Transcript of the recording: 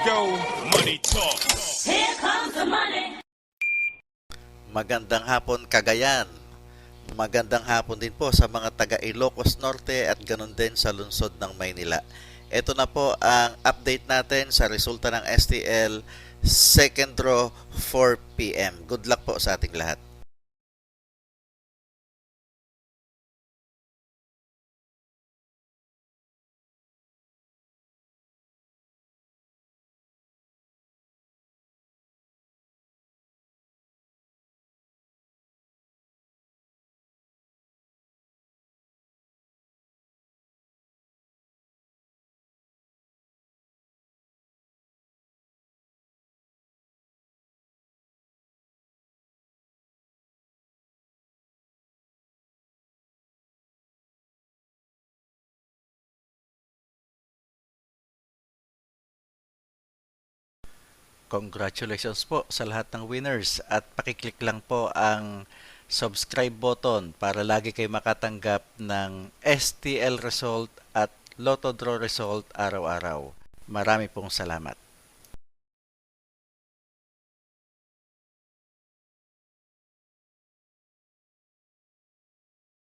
go, money talk. Here comes the money. Magandang hapon Cagayan. Magandang hapon din po sa mga taga Ilocos Norte at ganun din sa lungsod ng Maynila. Ito na po ang update natin sa resulta ng STL second draw 4 PM. Good luck po sa ating lahat. Congratulations po sa lahat ng winners at pakiclick lang po ang subscribe button para lagi kayo makatanggap ng STL result at Lotto Draw result araw-araw. Marami pong salamat.